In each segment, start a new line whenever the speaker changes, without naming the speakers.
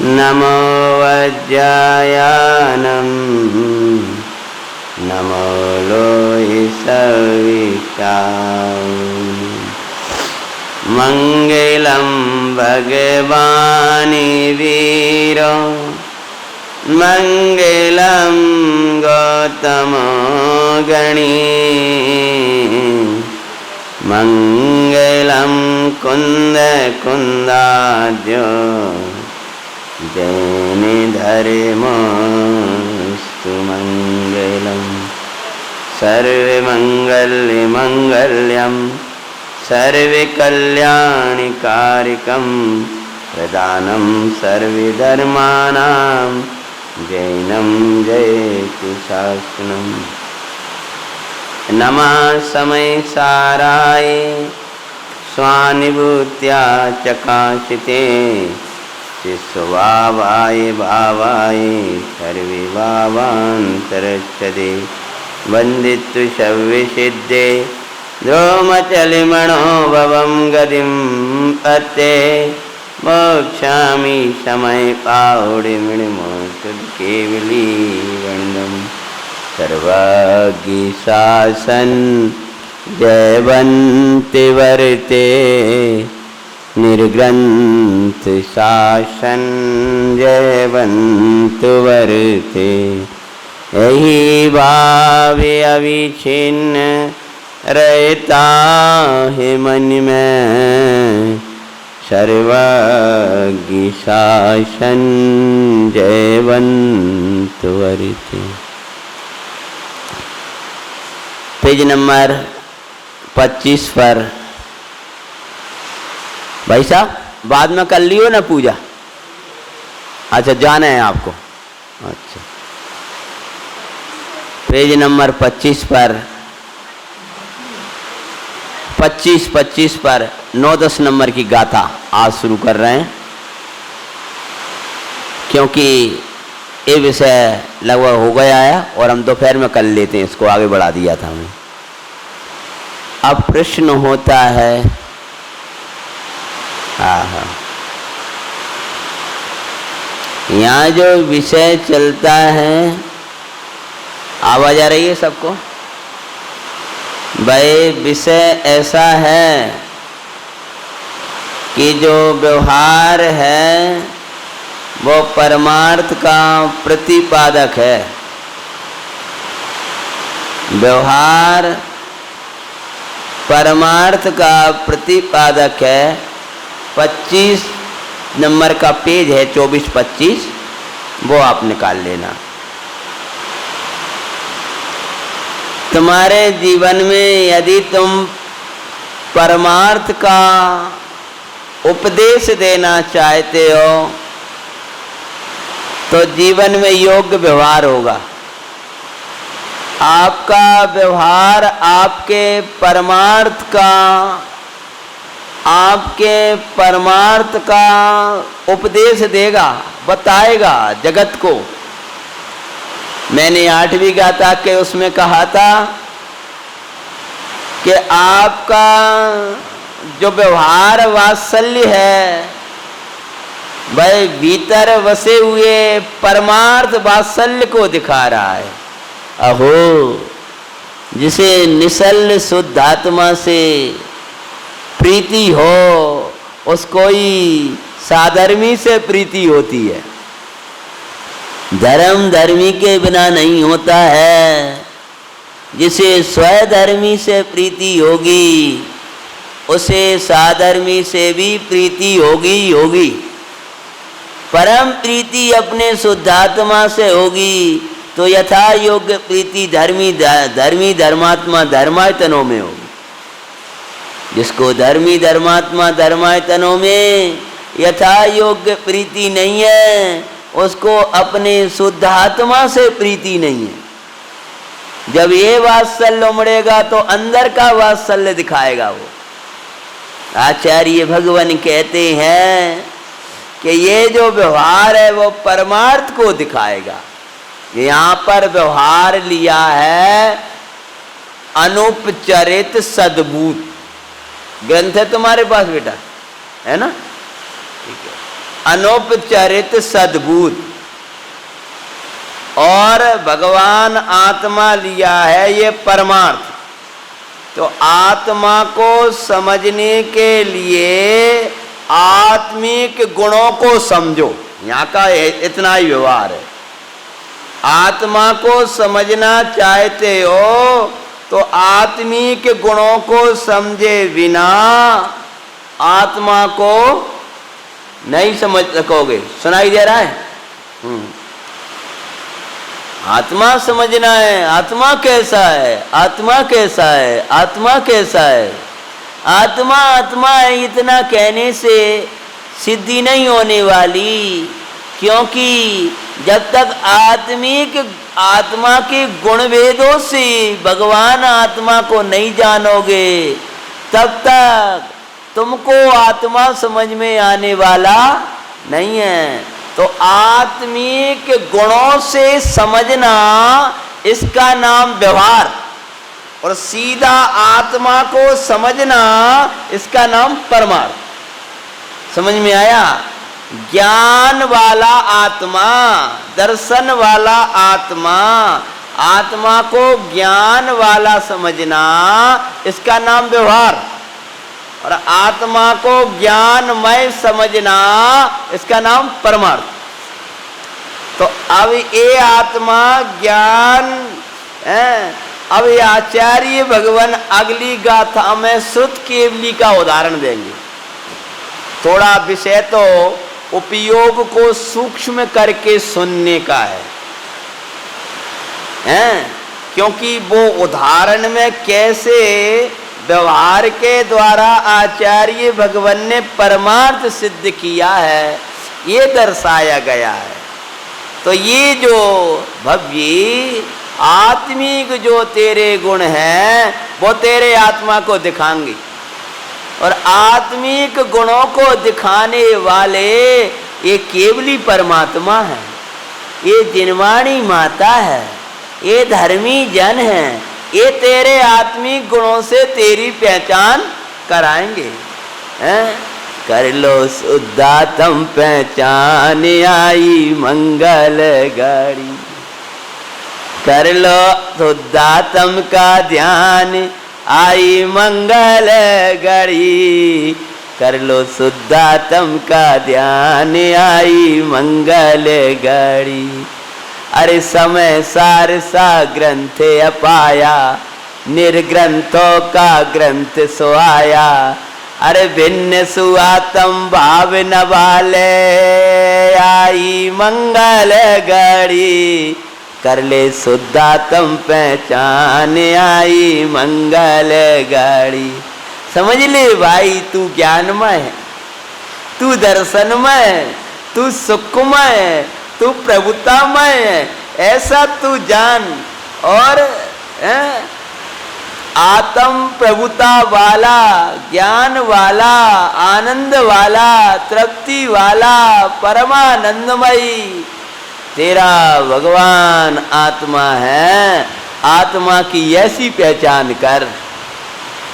नमो वज्रायानं नमो लोहि सविताय। मंगलम भगवान् वीरो मंगलम गौतम गणी मंगलम कुंद कुंदाद्यो जैन धर्मस्तु मंगलम। सर्वमंगल्य मंगल्यम सर्वकल्याणिकारिकं प्रदानं सर्वधर्माणां जैनं जयतु शासनम्। नमः समय साराय स्वानुभूत्या चकाशिते शिष्यभावाय भावाय सर्वे भावान्तरच्छते। वन्दितु शव्यसिद्धे द्रोमचलिमणो भवं गतिं पत्ते मोक्षामि समय पावडिमणिमोक्षकेवली वन्दम्। सर्वज्ञ शासन जयवन्ति वर्ते निर्ग्रंथ शासन जयवन्तु वर्ते। यही भावे अविच्छिन्न रहता है मन में सर्वज्ञ शासन जयवन्तु वर्ते। पेज नंबर 25 पर। भाई साहब बाद में कर लियो ना पूजा। अच्छा जाना है आपको। अच्छा पेज नंबर 25 पर 25 पर 9-10 नंबर की गाथा आज शुरू कर रहे हैं, क्योंकि ये विषय लगभग हो गया है और हम दोपहर में कर लेते हैं, इसको आगे बढ़ा दिया था हमने। अब प्रश्न होता है, यहाँ जो विषय चलता है, आवाज आ रही है सबको? भाई विषय ऐसा है कि जो व्यवहार है वो परमार्थ का प्रतिपादक है। व्यवहार परमार्थ का प्रतिपादक है। 25 नंबर का पेज है 24-25, वो आप निकाल लेना। तुम्हारे जीवन में यदि तुम परमार्थ का उपदेश देना चाहते हो तो जीवन में योग्य व्यवहार होगा। आपका व्यवहार आपके परमार्थ का उपदेश देगा, बताएगा जगत को। मैंने 8वीं गाथा के उसमें कहा था कि आपका जो व्यवहार वात्सल्य है वह भीतर बसे हुए परमार्थ वात्सल्य को दिखा रहा है। अहो जिसे निश्चल शुद्ध आत्मा से प्रीति हो उसको ही साधर्मी से प्रीति होती है। धर्म धर्मी के बिना नहीं होता है। जिसे स्वधर्मी से प्रीति होगी उसे साधर्मी से भी प्रीति होगी। परम प्रीति अपने शुद्धात्मा से होगी तो यथा योग्य प्रीति धर्मी धर्मात्मा धर्मायतनों में होगी। जिसको धर्मी धर्मात्मा धर्मायतनों में यथा योग्य प्रीति नहीं है उसको अपने शुद्धात्मा से प्रीति नहीं है। जब ये वात्सल्य उमड़ेगा तो अंदर का वात्सल्य दिखाएगा वो। आचार्य भगवान कहते हैं कि ये जो व्यवहार है वो परमार्थ को दिखाएगा। यहाँ पर व्यवहार लिया है अनुपचरित सद्भूत। ग्रंथ है तुम्हारे पास बेटा, है ना? ठीक है। अनुपचरित सद्बुद्ध, और भगवान आत्मा लिया है ये परमार्थ। तो आत्मा को समझने के लिए आत्मिक गुणों को समझो, यहाँ का इतना ही व्यवहार है। आत्मा को समझना चाहते हो तो आत्मिक गुणों को समझे बिना आत्मा को नहीं समझ सकोगे। सुनाई दे रहा है? आत्मा समझना है। आत्मा कैसा है, आत्मा कैसा है, आत्मा कैसा है। आत्मा आत्मा है इतना कहने से सिद्धि नहीं होने वाली, क्योंकि जब तक आत्मिक आत्मा के गुण वेदों से भगवान आत्मा को नहीं जानोगे तब तक तुमको आत्मा समझ में आने वाला नहीं है। तो आत्मिक गुणों से समझना इसका नाम व्यवहार, और सीधा आत्मा को समझना इसका नाम परमार्थ। समझ में आया? ज्ञान वाला आत्मा, दर्शन वाला आत्मा, आत्मा को ज्ञान वाला समझना इसका नाम व्यवहार, और आत्मा को ज्ञानमय समझना इसका नाम परमार्थ। तो अब ये आत्मा ज्ञान है। अब ये आचार्य भगवान अगली गाथा में श्रुत केवली का उदाहरण देंगे। थोड़ा विषय तो उपयोग को सूक्ष्म करके सुनने का है? क्योंकि वो उदाहरण में कैसे व्यवहार के द्वारा आचार्य भगवान ने परमार्थ सिद्ध किया है ये दर्शाया गया है। तो ये जो भव्य आत्मिक जो तेरे गुण हैं वो तेरे आत्मा को दिखाएंगे, और आत्मिक गुणों को दिखाने वाले ये केवली परमात्मा है, ये जिनवाणी माता है, ये धर्मी जन है। ये तेरे आत्मिक गुणों से तेरी पहचान कराएंगे। कर लो शुद्धात्म पहचान आई मंगल गाड़ी, कर लो शुद्धात्म का ध्यान आई मंगल घड़ी, कर लो शुद्धात्म का ध्यान आई मंगल घड़ी। अरे समय सार सा ग्रंथ अपाया, निर्ग्रंथों का ग्रंथ सुहाया। अरे भिन्न सुआतम भाव न वाले आई मंगल घड़ी, कर ले शुद्धात्म पहचान आई मंगल घड़ी। समझ ले भाई, तू ज्ञानमय है, तू दर्शनमय है, तू सुखमय है, तू प्रभुतामय है, ऐसा तू जान। और आत्म प्रभुता वाला, ज्ञान वाला, आनंद वाला, तृप्ति वाला, परमानंदमयी तेरा भगवान आत्मा है। आत्मा की ऐसी पहचान कर।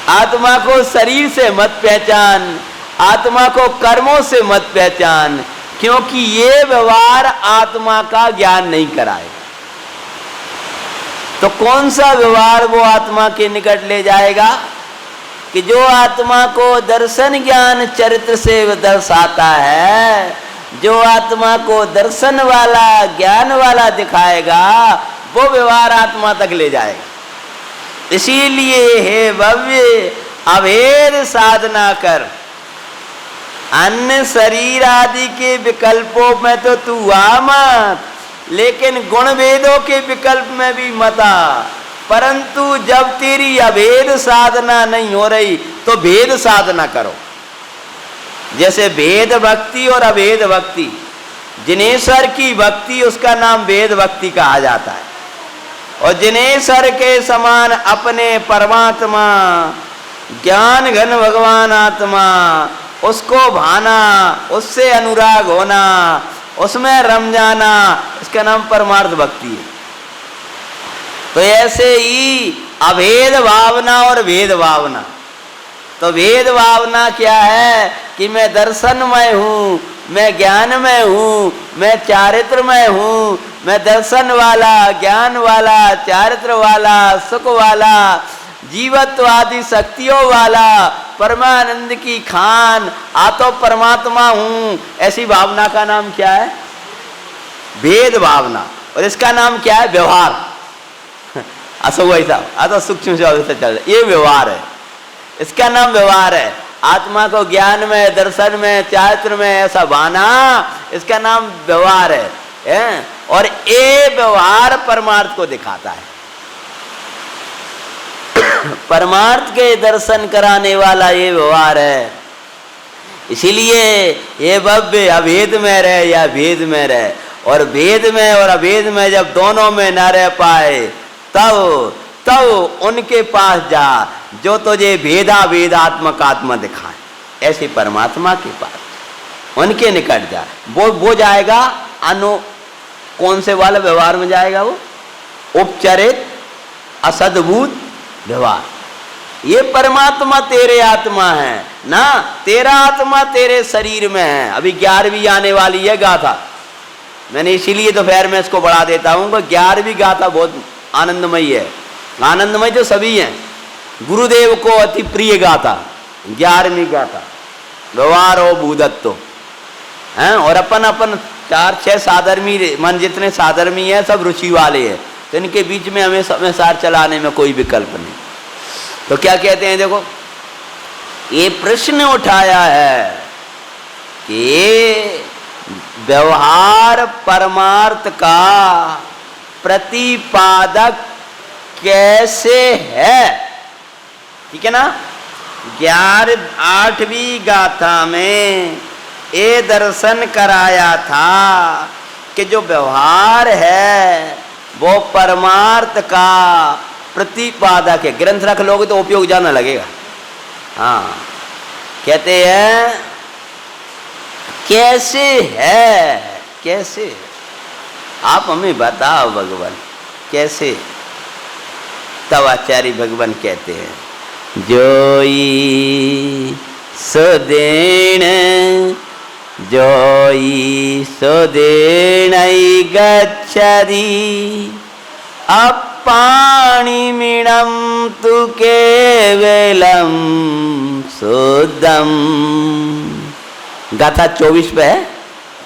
आत्मा को शरीर से मत पहचान, आत्मा को कर्मों से मत पहचान, क्योंकि ये व्यवहार आत्मा का ज्ञान नहीं कराएगा। तो कौन सा व्यवहार वो आत्मा के निकट ले जाएगा? कि जो आत्मा को दर्शन ज्ञान चरित्र से दर्शाता है, जो आत्मा को दर्शन वाला ज्ञान वाला दिखाएगा, वो व्यवहार आत्मा तक ले जाएगा। इसीलिए हे भव्य, अभेद साधना कर। अन्य शरीर आदि के विकल्पों में तो तू आ मत, लेकिन गुण वेदों के विकल्प में भी मत आ। परंतु जब तेरी अभेद साधना नहीं हो रही तो भेद साधना करो। जैसे भेद भक्ति और अभेद भक्ति, जिनेश्वर की भक्ति उसका नाम भेद भक्ति कहा जाता है, और जिनेश्वर के समान अपने परमात्मा ज्ञान घन भगवान आत्मा उसको भाना, उससे अनुराग होना, उसमें रम जाना, इसका नाम परमार्थ भक्ति है। तो ऐसे ही अभेद भावना और भेद भावना। तो भेद भावना क्या है? कि मैं दर्शनमय हूँ, मैं ज्ञानमय हूँ, मैं चारित्रमय हूँ, मैं दर्शन वाला, ज्ञान वाला, चारित्र वाला, सुख वाला, जीवत्व आदि शक्तियों वाला, परमानंद की खान, आतो परमात्मा हूँ। ऐसी भावना का नाम क्या है? भेद भावना। और इसका नाम क्या है? व्यवहार। असो वैसा अतो सूक्ष्म से चल, ये व्यवहार है, इसका नाम व्यवहार है। आत्मा को ज्ञान में, दर्शन में, चारित्र में ऐसा भाना, इसका नाम व्यवहार है? और ये व्यवहार परमार्थ को दिखाता है। परमार्थ के दर्शन कराने वाला ये व्यवहार है। इसीलिए ये भव्य अभेद में रहे या भेद में रहे, और भेद में और अभेद में जब दोनों में न रह पाए तब उनके पास जा जो तुझे भेदा भेदात्मक आत्मा दिखाए। ऐसे परमात्मा के पास उनके निकट जा, वो जाएगा कौन से वाला व्यवहार में जाएगा? वो उपचरित असद्भुत व्यवहार। ये परमात्मा तेरे आत्मा है ना, तेरा आत्मा तेरे शरीर में है। अभी 11वीं आने वाली है गाथा, मैंने इसीलिए तो फिर मैं इसको बढ़ा देता हूँ। 11वीं गाथा बहुत आनंदमयी है। आनंदमय तो सभी हैं, गुरुदेव को अति प्रिय गाथा 11वीं गाथा, व्यवहार और भूदत्तो हैं। और अपन 4-6 साधर्मी मन, जितने साधर्मी हैं सब रुचि वाले हैं, तो इनके बीच में हमें समय सार चलाने में कोई विकल्प नहीं। तो क्या कहते हैं, देखो ये प्रश्न उठाया है कि व्यवहार परमार्थ का प्रतिपादक कैसे है, ठीक है ना। 8वीं गाथा में ये दर्शन कराया था कि जो व्यवहार है वो परमार्थ का प्रतिपादक है। ग्रंथ रख लोगे तो उपयोग जाना लगेगा। हाँ, कहते हैं कैसे है, कैसे आप हमें बताओ भगवान कैसे। तब आचार्य भगवान कहते हैं, जोई सुदेण जोई सुदेण गच्छति अपाणिमिणं तु केवलम शुद्धम। गाथा 24 पे है,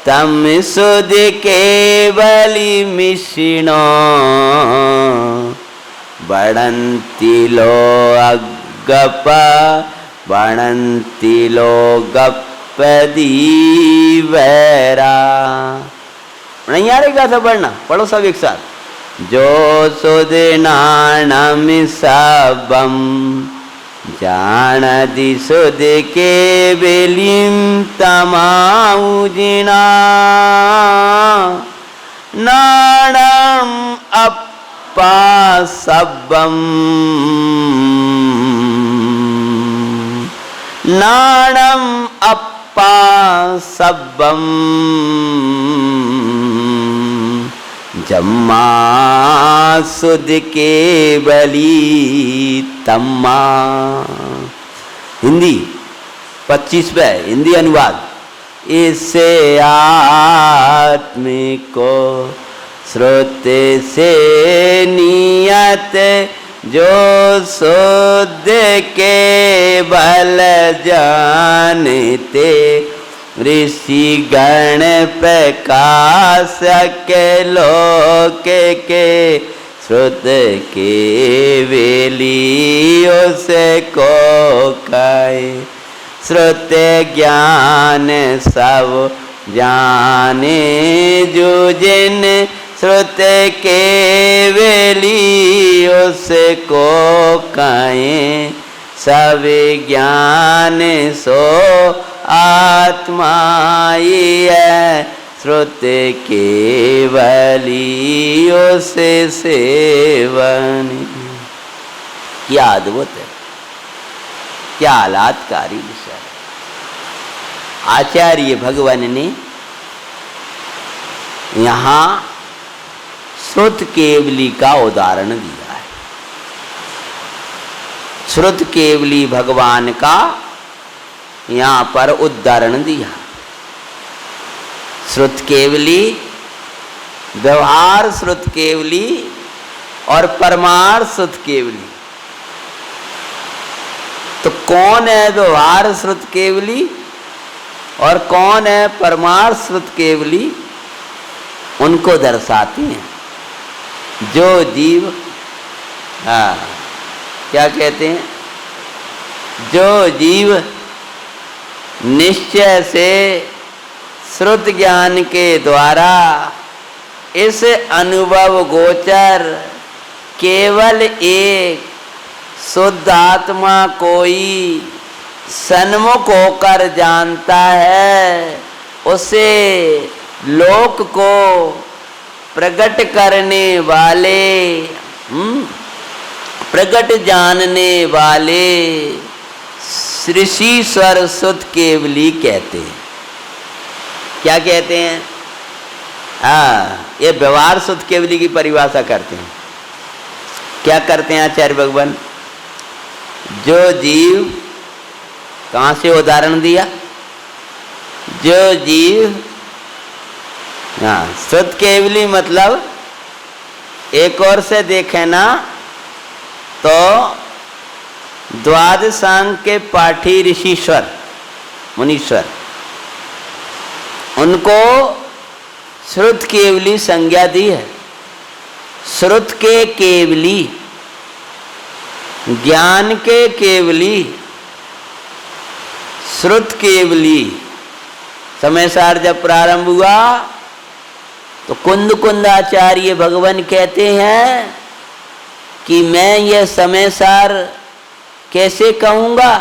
तम सुध केवली मिश्रिणो बढ़ंती लो अगप बढ़ंती लो गपदी वैरा। नहीं आ रही गाथा पढ़ना, पढ़ो सब एक साथ। जो सुध नाणम सबम जानति सुध के बेलिम तमाउजिना नाणम अपा सबम नाणम अपा सबम जम्मा सुध के बली तम्मा। हिंदी 25 पे हिंदी अनुवाद। इससे आत्मिको श्रोते से नियत जो शुद्ध के बल जानते ऋषि गण प्रकाश के लोक के श्रुत के वेली उसे को कहे। श्रुत ज्ञान सब जाने जो जिन श्रुत के वेली उसको कहे। सब ज्ञान सो आत्माई है श्रुत केवली उसे सेवन। क्या अद्भुत है, क्या आह्लादकारी विषय। आचार्य भगवान ने यहाँ श्रुत केवली का उदाहरण दिया है। श्रुत केवली भगवान का यहाँ पर उदाहरण दिया। श्रुत केवली, व्यवहार श्रुत केवली और परमार्थ श्रुत केवली। तो कौन है व्यवहार श्रुत केवली और कौन है परमार्थ श्रुत केवली, उनको दर्शाते हैं। जो जीव, क्या कहते हैं, जो जीव निश्चय से श्रुत ज्ञान के द्वारा इस अनुभव गोचर केवल एक शुद्ध आत्मा कोई सन्मुख होकर जानता है, उसे लोक को प्रकट करने वाले, प्रकट जानने वाले ऋषिश्वर सुत केवली कहते हैं। क्या कहते हैं? ये व्यवहार सुत केवली की परिभाषा करते हैं। क्या करते हैं आचार्य भगवान? जो जीव, कहाँ से उदाहरण दिया? जो जीव, श्रुत केवली मतलब एक और से देखे ना तो द्वादशांग के पाठी ऋषिश्वर मुनीश्वर, उनको श्रुत केवली संज्ञा दी है। श्रुत के केवली, ज्ञान के केवली, श्रुत केवली। समय सार जब प्रारंभ हुआ तो कुंद कुंद आचार्य भगवान कहते हैं कि मैं यह समय सार कैसे कहूँगा?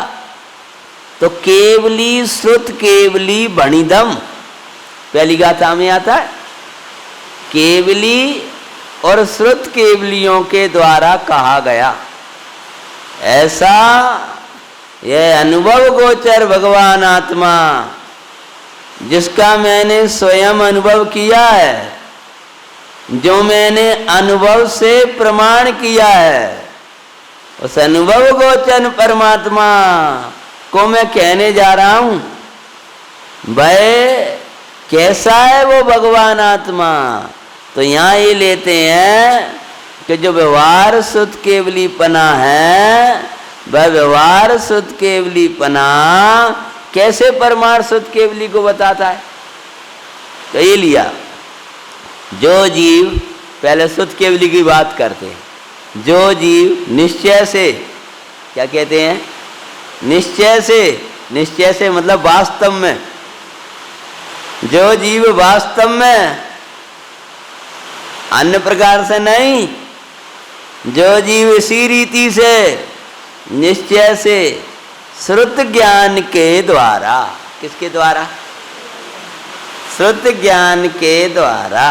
तो केवली श्रुत केवली बणिदम, पहली गाथा में आता है। केवली और श्रुत केवलियों के द्वारा कहा गया, ऐसा यह अनुभव गोचर भगवान आत्मा जिसका मैंने स्वयं अनुभव किया है, जो मैंने अनुभव से प्रमाण किया है, उस अनुभव गोचर परमात्मा को मैं कहने जा रहा हूं। भाई कैसा है वो भगवान आत्मा? तो यहाँ ये लेते हैं कि जो व्यवहार शुद्ध केवली पना है, वह व्यवहार शुद्ध केवली पना कैसे परमार्थ शुद्ध केवली को बताता है? तो ये लिया, जो जीव, पहले शुद्ध केवली की बात करते हैं। जो जीव निश्चय से, क्या कहते हैं? निश्चय से, निश्चय से मतलब वास्तव में। जो जीव वास्तव में, अन्य प्रकार से नहीं, जो जीव इसी रीति से निश्चय से श्रुत ज्ञान के द्वारा, किसके द्वारा? श्रुत ज्ञान के द्वारा।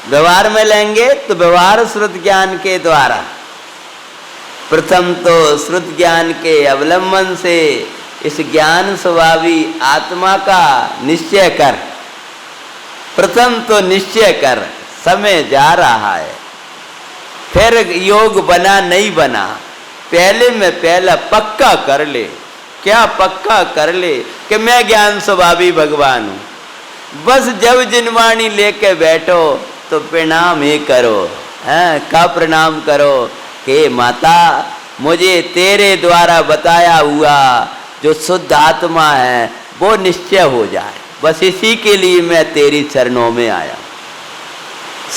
व्यवहार में लेंगे तो व्यवहार श्रुत ज्ञान के द्वारा। प्रथम तो श्रुत ज्ञान के अवलंबन से इस ज्ञान स्वभावी आत्मा का निश्चय कर। प्रथम तो निश्चय कर, समय जा रहा है, फिर योग बना नहीं बना, पहले में पहला पक्का कर ले। क्या पक्का कर ले? कि मैं ज्ञान स्वभावी भगवान हूँ। बस जब जिनवाणी लेके बैठो तो प्रणाम ही करो। का प्रणाम करो कि माता मुझे तेरे द्वारा बताया हुआ जो शुद्ध आत्मा है वो निश्चय हो जाए। बस इसी के लिए मैं तेरी चरणों में आया।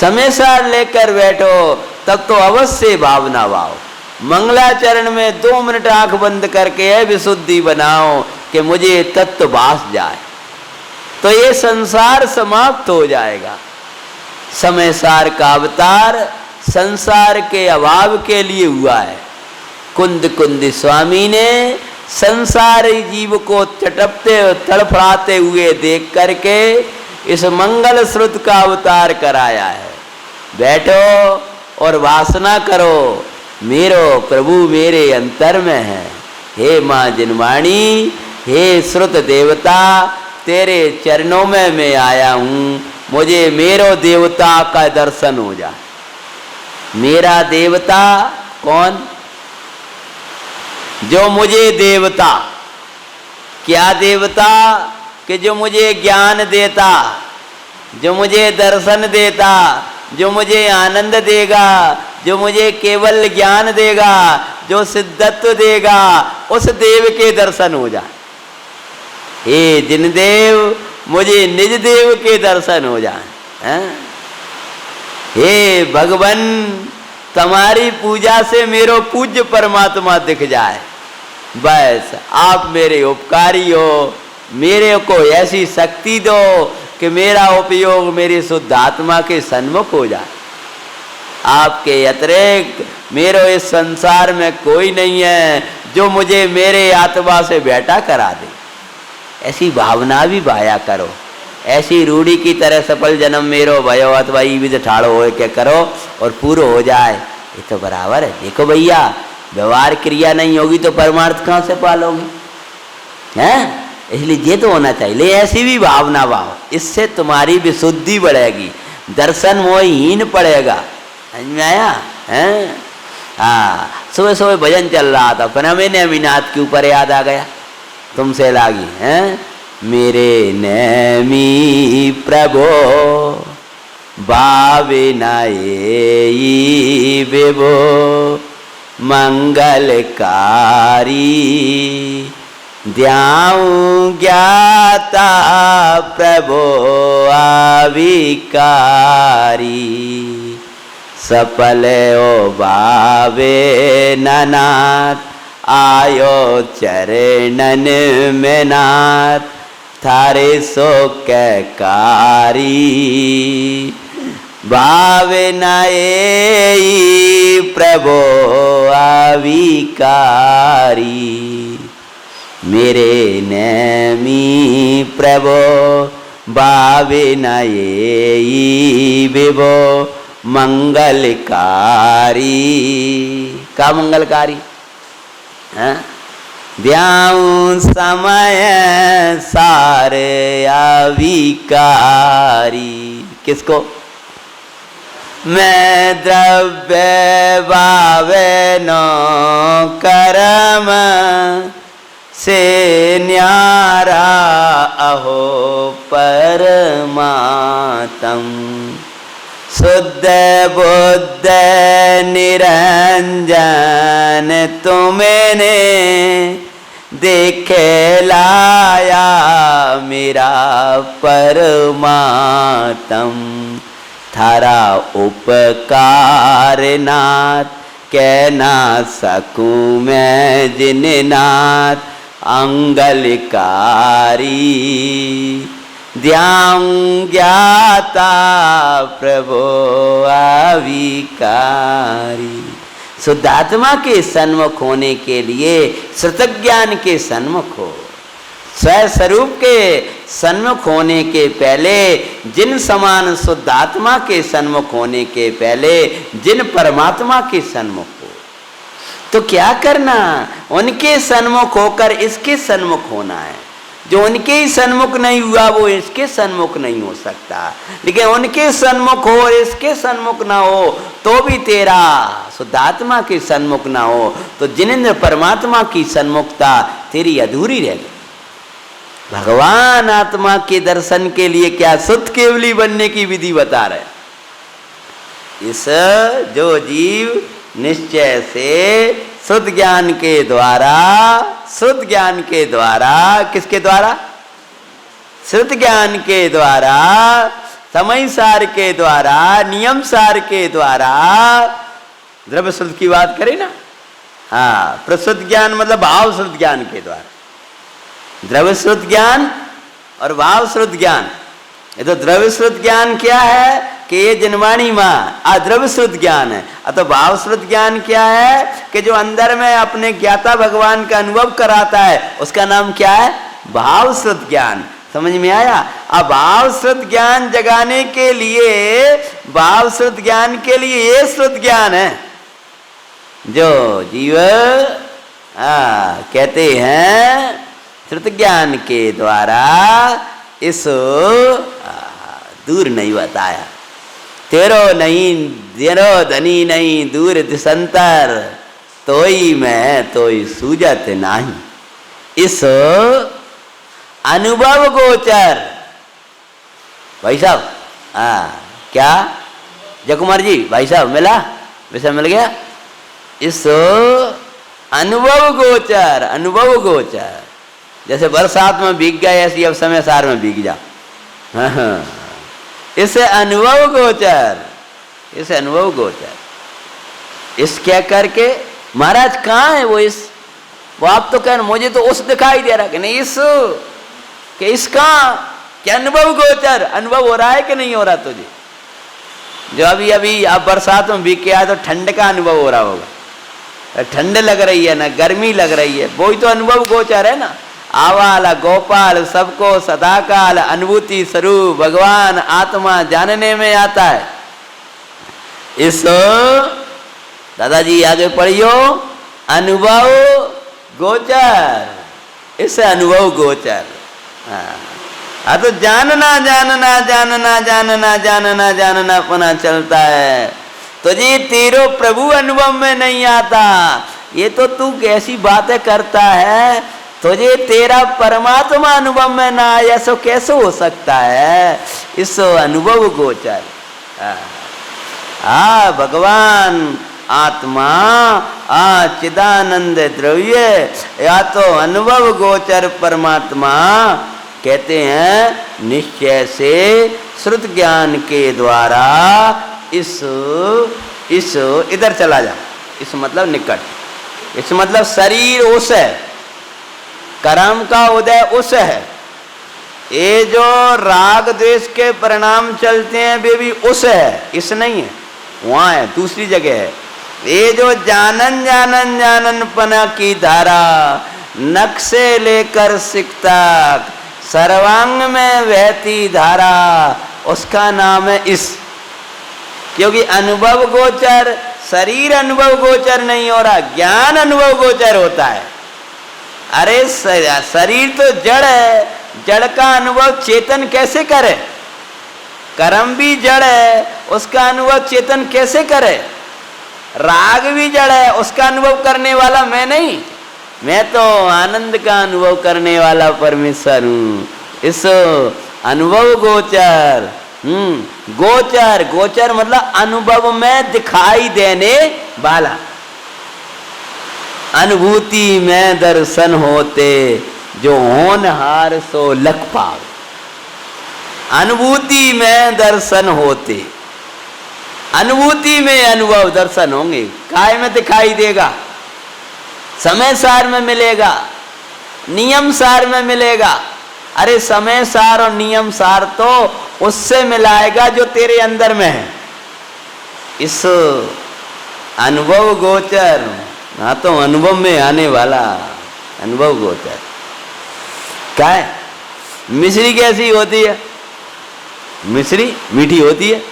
समय सार लेकर बैठो तब तो अवश्य भावना भाव। मंगलाचरण में 2 मिनट आंख बंद करके है विशुद्धि बनाओ कि मुझे तत्व भास जाए, तो ये संसार समाप्त हो जाएगा। समय सार का अवतार संसार के अभाव के लिए हुआ है। कुंद कुंद स्वामी ने संसारी जीव को चटपते तड़फड़ाते हुए देख करके इस मंगल श्रुत का अवतार कराया है। बैठो और वासना करो, मेरो प्रभु मेरे अंतर में है। हे माँ जिनवाणी, हे श्रुत देवता, तेरे चरणों में मैं आया हूँ, मुझे मेरो देवता का दर्शन हो जाए। मेरा देवता कौन? जो मुझे देवता, क्या देवता कि जो मुझे ज्ञान देता, जो मुझे दर्शन देता, जो मुझे आनंद देगा, जो मुझे केवल ज्ञान देगा, जो सिद्धत्व देगा, उस देव के दर्शन हो जाए। हे जिन देव, मुझे निज देव के दर्शन हो जाए। हे भगवान, तुम्हारी पूजा से मेरो पूज्य परमात्मा दिख जाए, बस आप मेरे उपकारी हो। मेरे को ऐसी शक्ति दो कि मेरा उपयोग मेरी शुद्ध आत्मा के सन्मुख हो जाए। आपके अतिरिक्त मेरो इस संसार में कोई नहीं है जो मुझे मेरे आत्मा से भेंटा करा दे। ऐसी भावना भी भाया करो। ऐसी रूढ़ी की तरह सफल जन्म मेरो भयो अथवा ई विध ठाड़ो हो के करो और पूरा हो जाए, ये तो बराबर है। देखो भैया, व्यवहार क्रिया नहीं होगी तो परमार्थ कहाँ से पालोगे? हैं? इसलिए ये तो होना चाहिए। ऐसी भी भावना भाव, इससे तुम्हारी विशुद्धि बढ़ेगी, दर्शन मोहहीन पड़ेगा। समझ में आया? हैं? हाँ, सुबह सुबह भजन चल रहा था, फिर हमें नेमिनाथ के ऊपर याद आ गया, तुमसे लागी। हैं? मेरे नेमी प्रभो भाविनाए विभो मंगलकारी, ध्याऊं ज्ञाता प्रभो आविकारी, सफल ओ भावे ननाथ, आयो चरणन में नाथ, थारे सो कारी, भावनाए प्रभो आविकारी, मेरे नेमी प्रभो भावनाए विभो मंगलकारी। का मंगलकारी? ध्याऊं समय सारे आविकारी। किसको? मैं द्रव्य भावे नो कर्म से न्यारा अहो परमात्म, शुद्ध बुद्ध निरंजन तुमने देखे लाया मेरा परमात्म, थारा उपकार नाथ कह ना सकूं मैं जिन नाथ, अंगलकारी ध्यान ज्ञाता प्रभो आविकारी। शुद्धात्मा के सन्मुख होने के लिए श्रुतज्ञान के सन्मुख हो। स्वस्वरूप के सन्मुख होने के पहले, जिन समान शुद्धात्मा के सन्मुख होने के पहले जिन परमात्मा के सन्मुख हो, तो क्या करना? उनके सन्मुख होकर इसके सन्मुख होना है। जो उनके ही सन्मुख नहीं हुआ वो इसके सन्मुख नहीं हो सकता, लेकिन उनके सन्मुख हो और इसके सन्मुख ना हो तो भी तेरा शुद्धात्मा के सन्मुख ना हो तो जिनेंद्र परमात्मा की सन्मुखता तेरी अधूरी रह गई। भगवान आत्मा के दर्शन के लिए क्या शुद्ध केवली बनने की विधि बता रहे। इस जो जीव निश्चय से शुद्ध ज्ञान के द्वारा, शुद्ध ज्ञान के द्वारा, किसके द्वारा? शुद्ध ज्ञान के द्वारा, समय सार के द्वारा, नियम सार के द्वारा, द्रव्य शुद्ध की बात करें ना, हाँ, प्रशुद्ध ज्ञान मतलब भाव शुद्ध ज्ञान के द्वारा, द्रव्य शुद्ध ज्ञान और भाव शुद्ध ज्ञान। ये तो द्रव्य शुद्ध ज्ञान क्या है कि ये जनवाणी माँ अद्रव्य शुद्ध ज्ञान है। तो भाव शुद्ध ज्ञान क्या है कि जो अंदर में अपने ज्ञाता भगवान का अनुभव कराता है, उसका नाम क्या है? भाव शुद्ध ज्ञान। समझ में आया? अब भाव शुद्ध ज्ञान जगाने के लिए, भाव शुद्ध ज्ञान के लिए ये शुद्ध ज्ञान है जो जीव कहते हैं श्रुत ज्ञान के द्वारा इस दूर नहीं बताया। तेरो नहीं, तेरो धनी नहीं दूर दिसंतर, तोई मैं तोई सूजत नाही। इस अनुभव गोचर। भाई साहब, हाँ क्या जय कुमार जी, भाई साहब मिला, विषय मिल गया। इस अनुभव गोचर, अनुभव गोचर, जैसे बरसात में भीग गए ऐसी अब समय सार में भीग जा। हाँ, इसे अनुभव गोचर, इसे अनुभव गोचर। इस क्या करके महाराज कहाँ है वो? इस वो आप तो कह रहे मुझे तो उस दिखाई दे रहा कि नहीं, इस कि इसका क्या अनुभव गोचर, अनुभव हो रहा है कि नहीं हो रहा तुझे? जो अभी अभी आप बरसात में भीग के आए तो ठंड का अनुभव हो रहा होगा, ठंड लग रही है ना गर्मी लग रही है, वही तो अनुभव गोचर है ना। आवाल गोपाल सबको सदाकाल अनुभूति स्वरूप भगवान आत्मा जानने में आता है। इस दादाजी आगे पढ़ियो, अनुभव गोचर, इसे अनुभव गोचर। हाँ तो जानना जानना जानना जानना जानना जानना अपना चलता है। तुझे तेरो प्रभु अनुभव में नहीं आता, ये तो तू कैसी बातें करता है, तुझे तेरा परमात्मा अनुभव में ना आया सो कैसे हो सकता है? इस अनुभव गोचर। भगवान आत्मा चिदानंद द्रव्य, या तो अनुभव गोचर परमात्मा कहते हैं निश्चय से श्रुत ज्ञान के द्वारा इस इधर चला जा। इस मतलब निकट, इस मतलब शरीर उस है, कर्म का उदय उस है, ये जो राग द्वेष के परिणाम चलते हैं वे भी उस है, इस नहीं है, वहाँ है, दूसरी जगह है। ये जो जानन जानन जानन पना की धारा नख से लेकर सिक तक सर्वांग में बहती धारा, उसका नाम है इस। क्योंकि अनुभव गोचर, शरीर अनुभव गोचर नहीं हो रहा, ज्ञान अनुभव गोचर होता है। अरे शरीर तो जड़ है, जड़ का अनुभव चेतन कैसे करे? कर्म भी जड़ है, उसका अनुभव चेतन कैसे करे? राग भी जड़ है, उसका अनुभव करने वाला मैं नहीं, मैं तो आनंद का अनुभव करने वाला परमेश्वर हूँ। इस अनुभव गोचर, गोचर, गोचर मतलब अनुभव में दिखाई देने वाला। अनुभूति में दर्शन होते जो होनहार सो लख पाव। अनुभूति में दर्शन होते, अनुभूति में अनुभव दर्शन होंगे, काय में दिखाई देगा, समय सार में मिलेगा, नियम सार में मिलेगा। अरे समय सार और नियम सार तो उससे मिलाएगा जो तेरे अंदर में है। इस अनुभव गोचर, हाँ तो अनुभव में आने वाला अनुभव गोचर। क्या है? मिश्री कैसी होती है? मिश्री मीठी होती है।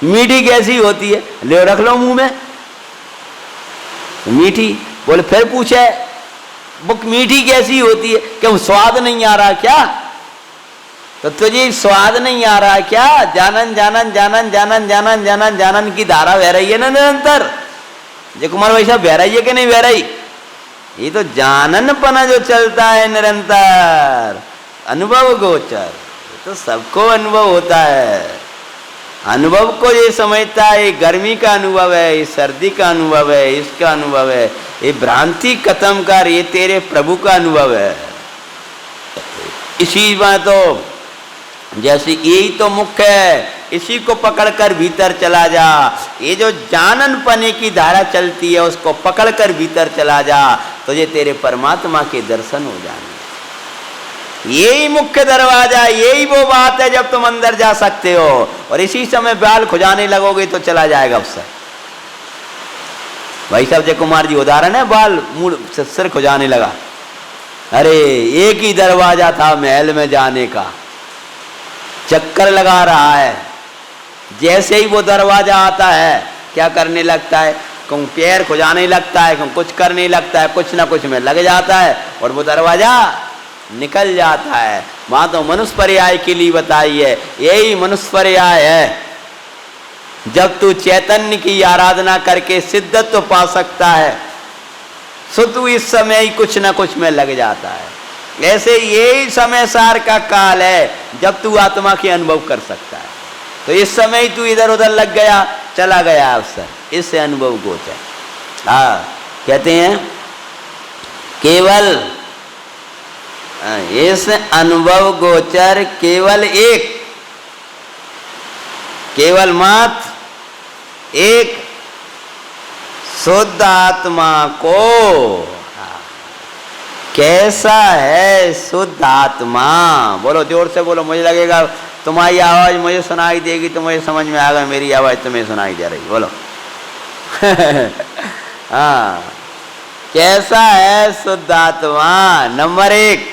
मीठी कैसी होती है? ले रख लो मुंह में, मीठी। बोले फिर पूछे बुक मीठी कैसी होती है? क्यों स्वाद नहीं आ रहा क्या? तो तुझे स्वाद नहीं आ रहा क्या? जानन जानन जानन जानन जानन जानन जानन की धारा बह रही है ना निरंतर। जय कुमार भाई साहब बह रही है कि नहीं बह रही? ये तो जाननपना जो चलता है निरंतर, अनुभव गोचर, तो सबको अनुभव होता है। अनुभव को ये समझता है ये गर्मी का अनुभव है, ये सर्दी का अनुभव है, इसका अनुभव है, ये भ्रांति खत्म कर, ये तेरे प्रभु का अनुभव है। इसी में तो जैसे यही तो मुख्य है, इसी को पकड़कर भीतर चला जा। ये जो जानन पने की धारा चलती है उसको पकड़कर भीतर चला जा, तो ये तेरे परमात्मा के दर्शन हो जाएंगे। यही मुख्य दरवाजा, यही वो बात है जब तुम अंदर जा सकते हो। और इसी समय बाल खुजाने लगोगे तो चला जाएगा अवसर। भाई साहब जय कुमार जी उदाहरण है, बाल मूड सिर खुजाने लगा। अरे एक ही दरवाजा था महल में जाने का, चक्कर लगा रहा है। जैसे ही वो दरवाजा आता है क्या करने लगता है? कहूँ पैर खुजाने लगता है, कहूँ कुछ करने लगता है, कुछ ना कुछ में लग जाता है और वो दरवाजा निकल जाता है। वहां तो मनुष्य पर्याय के लिए बताई है, यही मनुष्य पर्याय है। जब तू चैतन्य की आराधना करके सिद्धत्व तो पा सकता है, सो तू इस समय ही कुछ ना कुछ में लग जाता है। ऐसे यही समय सार का काल है जब तू आत्मा के अनुभव कर सकता है। तो इस समय ही तू इधर उधर लग गया, चला गया अवसर, इससे अनुभव गोचर। हाँ, कहते हैं केवल इस अनुभव गोचर केवल एक, केवल मात्र एक शुद्ध आत्मा को। कैसा है शुद्ध आत्मा? बोलो, जोर से बोलो, मुझे लगेगा तुम्हारी आवाज मुझे सुनाई देगी तो मुझे समझ में आ गया, मेरी आवाज तुम्हें सुनाई दे रही। बोलो हाँ, कैसा है शुद्ध आत्मा? नंबर एक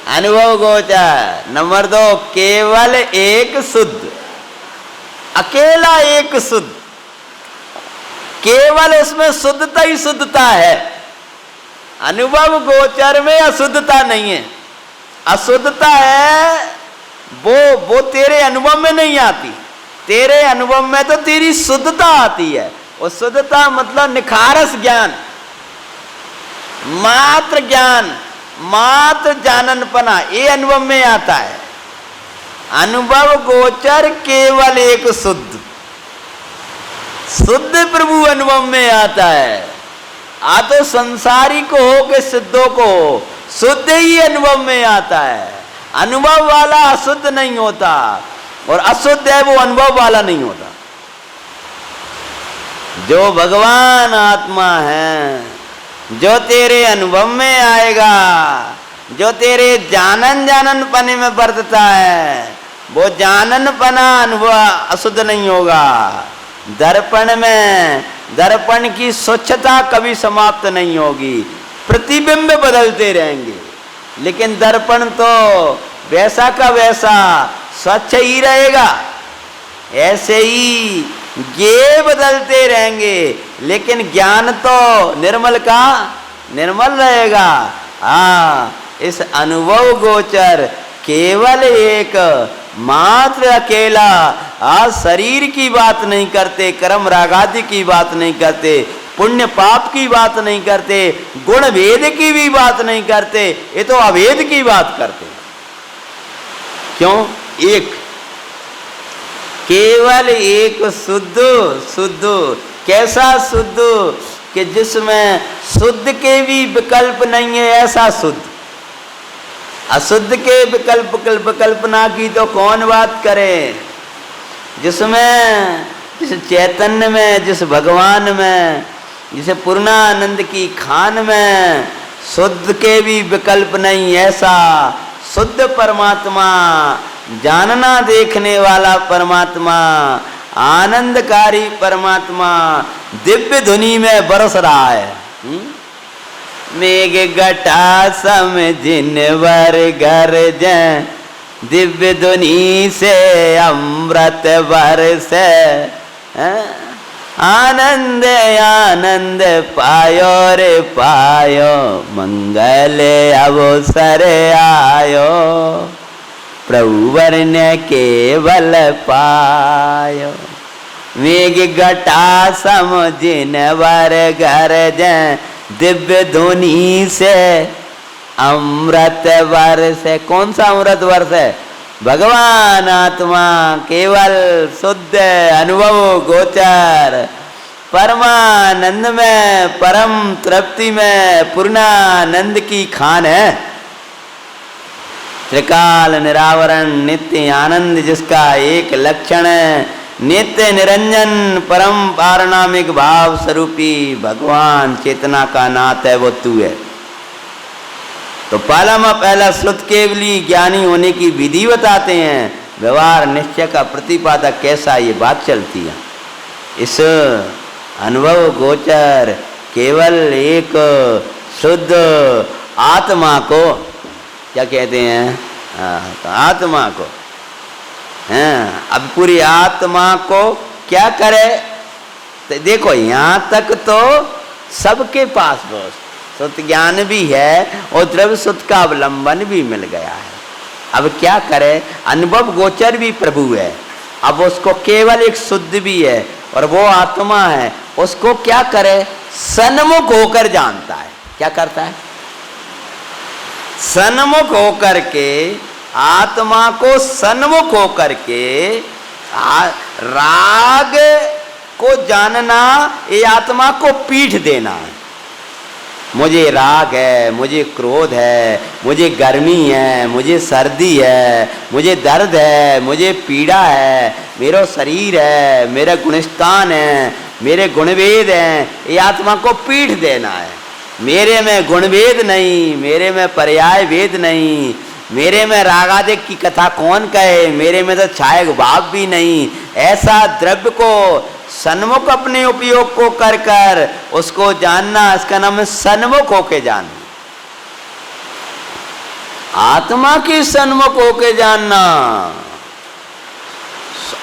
अनुभव गोचर, नंबर दो केवल एक शुद्ध, अकेला एक शुद्ध, केवल उसमें शुद्धता ही शुद्धता है। अनुभव गोचर में अशुद्धता नहीं है। अशुद्धता है वो तेरे अनुभव में नहीं आती, तेरे अनुभव में तो तेरी शुद्धता आती है। और शुद्धता मतलब निखारस ज्ञान, मात्र जाननपना, ये अनुभव में आता है। अनुभव गोचर केवल एक शुद्ध प्रभु अनुभव में आता है। आ तो संसारी को हो के सिद्धों को हो, शुद्ध ही अनुभव में आता है। अनुभव वाला अशुद्ध नहीं होता, और अशुद्ध है वो अनुभव वाला नहीं होता। जो भगवान आत्मा है, जो तेरे अनुभव में आएगा, जो तेरे जानन पने में बरतता है, वो जाननपना अनुभव अशुद्ध नहीं होगा। दर्पण में दर्पण की स्वच्छता कभी समाप्त नहीं होगी, प्रतिबिंब बदलते रहेंगे, लेकिन दर्पण तो वैसा का वैसा स्वच्छ ही रहेगा। ऐसे ही ये बदलते रहेंगे, लेकिन ज्ञान तो निर्मल का निर्मल रहेगा। हाँ, इस अनुभव गोचर केवल एक मात्र अकेला। आज शरीर की बात नहीं करते, कर्म रागादि की बात नहीं करते, पुण्य पाप की बात नहीं करते, गुण भेद की भी बात नहीं करते, ये तो अभेद की बात करते। क्यों? एक, केवल एक शुद्ध। कैसा शुद्ध? कि जिसमें शुद्ध के भी विकल्प नहीं है, ऐसा शुद्ध। अशुद्ध के विकल्प कल्पना की तो कौन बात करे? जिसमें, जिस चैतन्य में, जिस भगवान में, जिसे पूर्णानंद की खान में शुद्ध के भी विकल्प नहीं, ऐसा शुद्ध परमात्मा, जानना देखने वाला परमात्मा, आनंदकारी परमात्मा दिव्य धुनी में बरस रहा है। मेघ घटा सम जिनवर गरज, दिव्य धुनी से अमृत बरसे। आनंद आनंद पायो रे पायो, मंगल अवसर आयो, प्रभु वर्ण केवल पायो। मेघ घटा सम जिनवर गरज, दिव्य ध्वनि से अमृत वर्ष है। कौन सा अमृत वर्ष है? भगवान आत्मा केवल शुद्ध अनुभव गोचर, परमानंद में, परम तृप्ति में पूर्णानंद की खान है। त्रिकाल निरावरण नित्य आनंद जिसका एक लक्षण है, नित्य निरंजन परम पारणामिक भाव स्वरूपी भगवान चेतना का नाथ है, वो तू है। तो पहला श्रुत केवली ज्ञानी होने की विधि बताते हैं, व्यवहार निश्चय का प्रतिपादक कैसा ये बात चलती है। इस अनुभव गोचर केवल एक शुद्ध आत्मा को क्या कहते हैं? तो आत्मा को, अब पूरी आत्मा को क्या करे? तो देखो यहाँ तक तो सबके पास बहुत सत्य ज्ञान भी है और द्रव्य सुत का अवलंबन भी मिल गया है। अब क्या करे? अनुभव गोचर भी प्रभु है, अब उसको केवल एक शुद्ध भी है और वो आत्मा है, उसको क्या करे? सन्मुख होकर जानता है। क्या करता है? सन्मुख होकर के, आत्मा को सन्मुख होकर के राग को जानना, ये आत्मा को पीठ देना है। मुझे राग है, मुझे क्रोध है, मुझे गर्मी है, मुझे सर्दी है, मुझे दर्द है, मुझे पीड़ा है, मेरा शरीर है, मेरा गुणस्थान है, मेरे गुणवेद हैं, ये आत्मा को पीठ देना है। मेरे में गुणवेद नहीं, मेरे में पर्याय वेद नहीं, मेरे में रागादिक की कथा कौन कहे, मेरे में तो छायक भाव भी नहीं। ऐसा द्रव्य को सन्मुख अपने उपयोग को कर कर उसको जानना, इसका नाम है सन्मुख होके जानना। आत्मा की सन्मुख होके जानना,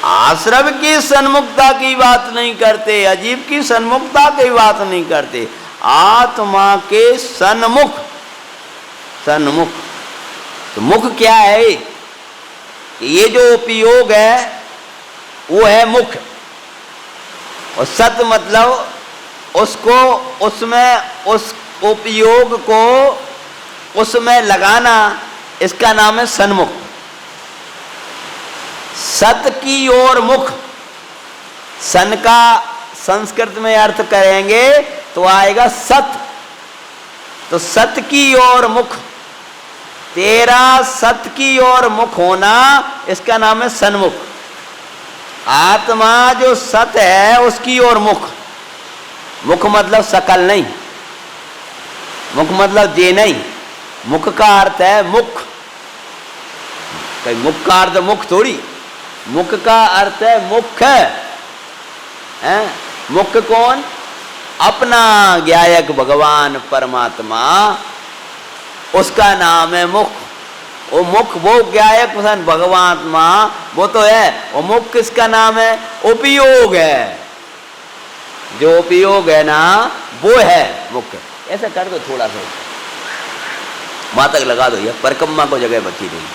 आश्रम की सन्मुखता की बात नहीं करते, अजीब की सन्मुखता की बात नहीं करते, आत्मा के सन्मुख। सन्मुख तो मुख क्या है? ये जो उपयोग है वो है मुख, और सत मतलब उसको, उसमें उस उपयोग को उसमें लगाना, इसका नाम है सन्मुख। सत की ओर मुख, सन का संस्कृत में अर्थ करेंगे तो आएगा सत। तो सत की ओर मुख, तेरा सत की ओर मुख होना, इसका नाम है सन्मुख। आत्मा जो सत है उसकी ओर मुख। मुख मतलब सकल नहीं, मुख मतलब जे नहीं, मुख का अर्थ है मुख। कहीं मुख का अर्थ मुख थोड़ी, मुख का अर्थ है मुख है। मुख कौन? अपना ज्ञायक भगवान परमात्मा, उसका नाम है मुख। वो मुख, वो ज्ञायक भगवान माँ वो तो है, वो मुख किसका नाम है? उपयोग है। जो उपयोग है ना वो है मुख। ऐसा कर दो थोड़ा सा, वहां तक लगा दो, यह परिक्रमा को जगह बची नहीं,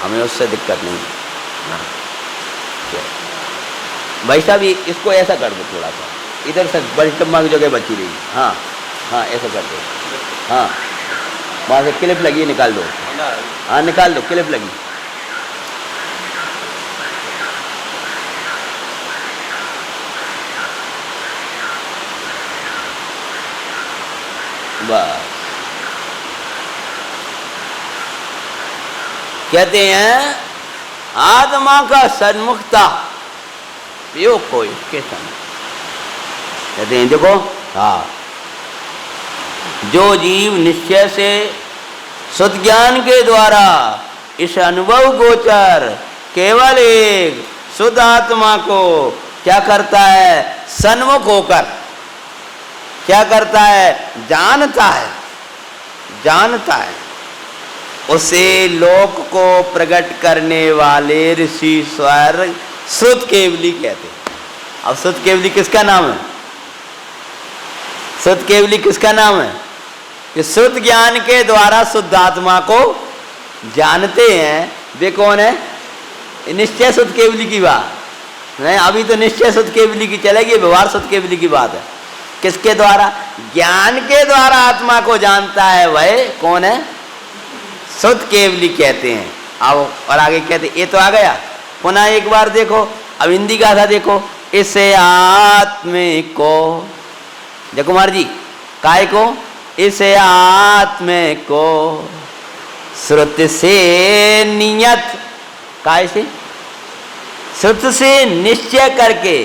हमें उससे दिक्कत नहीं। भाई साहब इसको ऐसा कर दो थोड़ा सा, इधर से परिक्रमा की जगह बची नहीं। हाँ हाँ ऐसा कर दो। हाँ वहां से क्लिप लगी है, निकाल दो। हाँ निकाल दो, क्लिप लगी। बस कहते हैं आत्मा का सन्मुखता योग कोई कैसा कहते हैं। देखो हाँ, जो जीव निश्चय से शुद्ध ज्ञान के द्वारा इस अनुभव गोचर केवल एक शुद्ध आत्मा को क्या करता है? सन्मुख होकर क्या करता है? जानता है, जानता है। उसे लोक को प्रकट करने वाले ऋषि स्वर शुद्ध केवली कहते हैं। अब शुद्ध केवली किसका नाम है? शुद्ध केवली किसका नाम है? कि शुद्ध ज्ञान के द्वारा शुद्ध आत्मा को जानते हैं। वे कौन है? निश्चय शुद्ध केवली की बात नहीं, अभी तो निश्चय शुद्ध केवली की चलेगी, व्यवहार शुद्ध केवली की बात है। किसके द्वारा? ज्ञान के द्वारा आत्मा को जानता है, वह कौन है? शुद्ध केवली कहते हैं। आओ और आगे कहते, ये तो आ गया। पुनः एक बार देखो, अब हिंदी का था देखो, इसे आत्मे को, जय कुमार जी, काय को? इसे आत्मे को श्रुति से नियत, काय से? श्रुति से निश्चय करके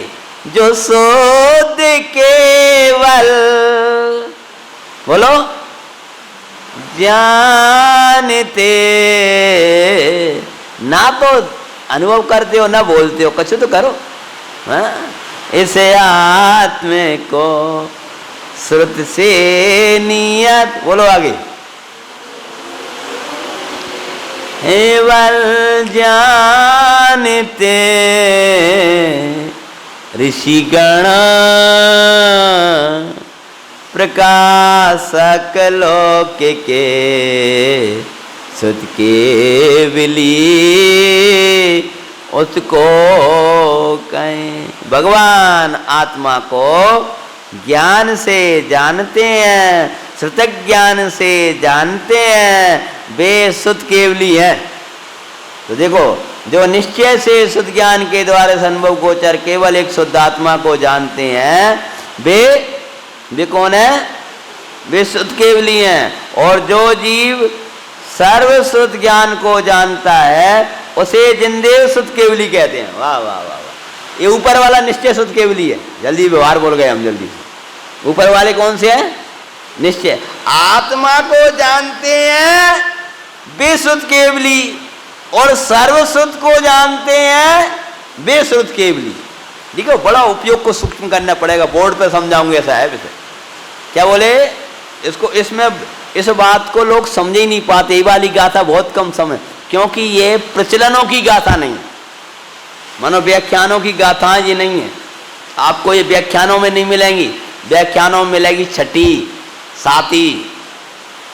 जो शुद्ध केवल, बोलो, जानते, ना तो अनुभव करते हो ना बोलते हो, कुछ तो करो। हाँ? इसे आत्मे को श्रुति से नियत, बोलो आगे। केवल जानते ऋषिगण प्रकाशक लोक के सुत केवली उसको कहें। भगवान आत्मा को ज्ञान से जानते हैं, श्रुत ज्ञान से जानते हैं वे शुद्ध केवली है। तो देखो, जो निश्चय से शुद्ध ज्ञान के द्वारा अनुभव गोचर केवल एक शुद्ध आत्मा को जानते हैं, वे कौन है? वे शुद्ध केवली हैं। और जो जीव सर्व शुद्ध ज्ञान को जानता है उसे जिनदेव शुद्ध केवली कहते हैं। वाह वाह वाह वाह, ये ऊपर वाला निश्चय शुद्ध केवली है। जल्दी व्यवहार बोल गए हम, जल्दी से। ऊपर वाले कौन से हैं? निश्चय। आत्मा को जानते हैं वे शुद्ध केवली, और सर्व शुद्ध को जानते हैं वे शुद्ध केवली। देखो, बड़ा उपयोग को सूक्ष्म करना पड़ेगा, बोर्ड पे समझाऊंगे ऐसा है। वैसे क्या बोले इसको, इसमें इस बात को लोग समझ ही नहीं पाते। ये वाली गाथा बहुत कम समझ, क्योंकि ये प्रचलनों की गाथा नहीं, मनोव्याख्यानों की गाथाएं ये नहीं है। आपको ये व्याख्यानों में नहीं मिलेंगी, व्याख्यानों में मिलेगी छठी, सातवीं,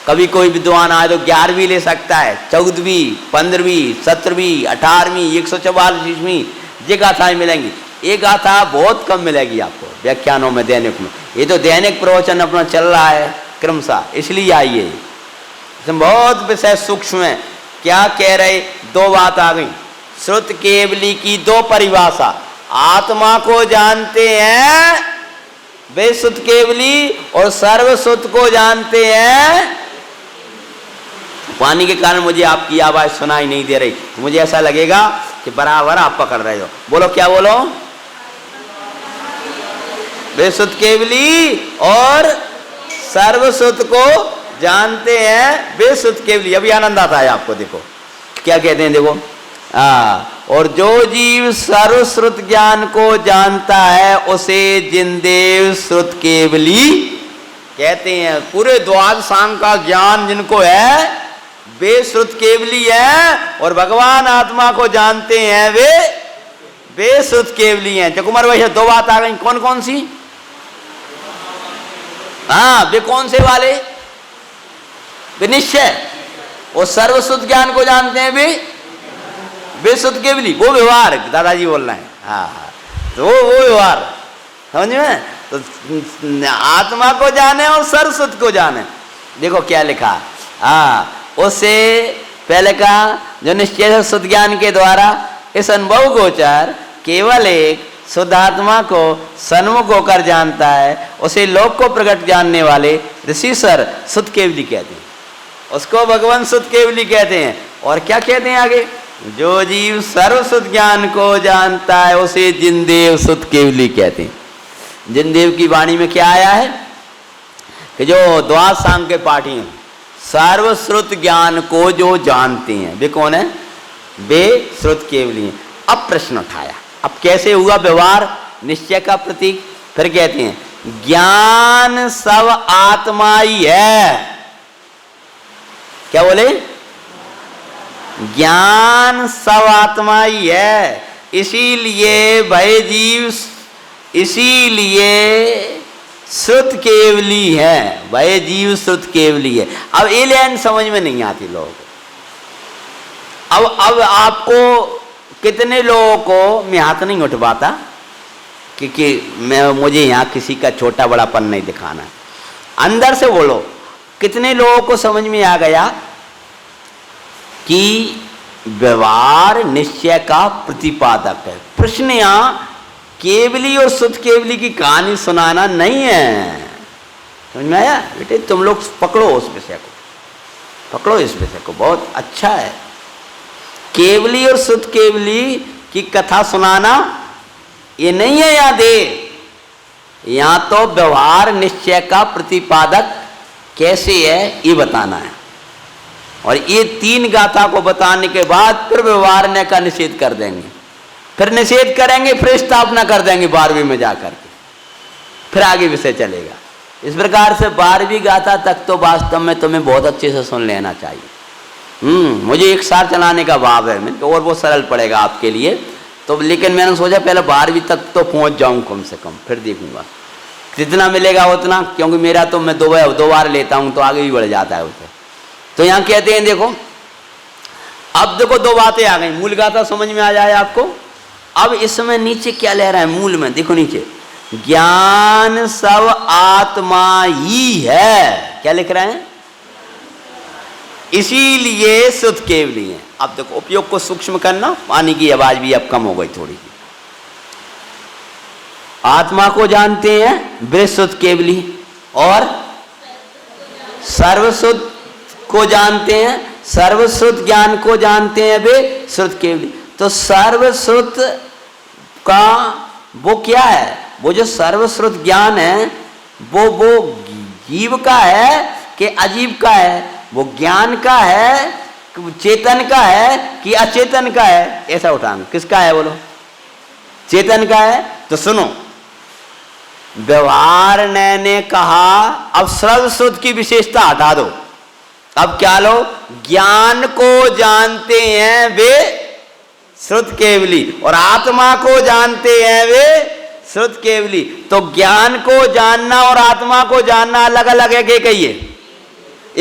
कभी कोई विद्वान आए तो 11वीं ले सकता है, 14वीं, 15वीं, 17वीं, 18वीं, 144वीं, ये गाथाएं मिलेंगी। ये गाथा बहुत कम मिलेगी आपको व्याख्यानों में, दैनिक में। ये तो दैनिक प्रवचन अपना चल रहा है क्रमशः, इसलिए आइए। इसमें बहुत विषय सूक्ष्म है। क्या कह रहे? दो बात आ गई। श्रुत केवली की दो परिभाषा। आत्मा को जानते हैं वे शुद्ध केवली, और सर्व शुद्ध को जानते हैं। पानी के कारण मुझे आपकी आवाज सुनाई नहीं दे रही, तो मुझे ऐसा लगेगा कि बराबर आप पकड़ रहे हो। बोलो, क्या बोलो? वे शुद्ध केवली और सर्व शुद्ध को जानते हैं वे शुद्ध केवली। अभी आनंद आता है आपको। देखो क्या कहते हैं, देखो, और जो जीव सर्व श्रुत ज्ञान को जानता है उसे जिनदेव श्रुत केवली कहते हैं। पूरे द्वादश सांग का ज्ञान जिनको है वे श्रुत केवली है, और भगवान आत्मा को जानते हैं वे श्रुत केवली हैं। तो कुमार भाई, दो बात आ गई। कौन कौन सी? हाँ, वे कौन से वाले? वे निश्चय और सर्व शुद्ध ज्ञान को जानते हैं वे शुद्ध केवली। वो व्यवहार दादाजी बोल रहे हैं। हाँ, तो वो व्यवहार समझ में। तो आत्मा को जाने और सर्व शुद्ध को जाने। देखो क्या लिखा। हाँ, उससे पहले का जो निश्चय शुद्ध ज्ञान के द्वारा इस अनुभव गोचर केवल एक शुद्ध आत्मा को सन्मुख होकर जानता है, उसे लोक को प्रकट जानने वाले ऋषिश्वर शुद्ध केवली कहते हैं। उसको भगवान शुद्ध केवली कहते हैं। और क्या कहते हैं आगे? जो जीव सर्व शुद्ध ज्ञान को जानता है उसे जिनदेव शुद्ध केवली कहते हैं। जिनदेव की वाणी में क्या आया है कि जो द्वादश सांग के पाठी हैं, सर्व श्रुत ज्ञान को जो जानते हैं वे कौन है? वे श्रुत केवली हैं। अब प्रश्न उठाया, अब कैसे हुआ व्यवहार निश्चय का प्रतीक? फिर कहते हैं ज्ञान सब आत्मा ही है। क्या बोले? ज्ञान सब आत्मा ही है, इसीलिए भय जीव, इसीलिए श्रुत केवली है। भय जीव श्रुत केवली है। अब ये लाइन समझ में नहीं आती लोगों को। अब आपको कितने लोगों को मैं हाथ नहीं उठवाता क्योंकि मुझे यहाँ किसी का छोटा बड़ापन नहीं दिखाना। अंदर से बोलो, कितने लोगों को समझ में आ गया कि व्यवहार निश्चय का प्रतिपादक है? प्रश्न यहाँ केवली और शुद्ध केवली की कहानी सुनाना नहीं है। समझ में आया बेटे? तुम लोग पकड़ो उस विषय को, पकड़ो इस विषय को, बहुत अच्छा है। केवली और शुद्ध केवली की कथा सुनाना ये नहीं है यहाँ दे। यहाँ तो व्यवहार निश्चय का प्रतिपादक कैसे है ये बताना है। और ये तीन गाथा को बताने के बाद फिर व्यवहार ने का निषेध कर देंगे, फिर निषेध करेंगे, फिर स्थापना कर देंगे 12वीं में जाकर के, फिर आगे विषय चलेगा। इस प्रकार से 12वीं गाथा तक तो वास्तव में तुम्हें बहुत अच्छे से सुन लेना चाहिए। मुझे एक साल चलाने का भाव है, मैं और बहुत सरल पड़ेगा आपके लिए तो। लेकिन मैंने सोचा पहले 12वीं तक तो पहुंच जाऊं कम से कम, फिर देखूंगा जितना मिलेगा उतना, क्योंकि मेरा तो मैं दो बार लेता हूं तो आगे भी बढ़ जाता है उसे। तो यहाँ कहते हैं देखो, अब देखो दो बातें आ गई। मूल गाथा समझ में आ जाए आपको। अब इसमें नीचे क्या ले रहा है मूल में, देखो नीचे ज्ञान सब आत्मा ही है। क्या लिख रहे हैं? इसीलिए शुद्ध केवली है। अब देखो उपयोग को सूक्ष्म करना, पानी की आवाज भी अब कम हो गई थोड़ी। आत्मा को जानते हैं वे शुद्ध केवली, और सर्वशुद्ध को जानते हैं, सर्वशुद्ध ज्ञान को जानते हैं वे शुद्ध केवली। तो सर्वश्रुत का वो क्या है? वो जो सर्वश्रुत ज्ञान है वो जीव का है कि अजीव का है? वो ज्ञान का है, चेतन का है कि अचेतन का है? ऐसा उठाना, किसका है बोलो? चेतन का है। तो सुनो, व्यवहार ने कहा अब सर्वश्रुत की विशेषता हटा दो, अब क्या लो? ज्ञान को जानते हैं वे श्रुत केवली, और आत्मा को जानते हैं वे श्रुत केवली। तो ज्ञान को जानना और आत्मा को जानना अलग अलग है कि एक ही है?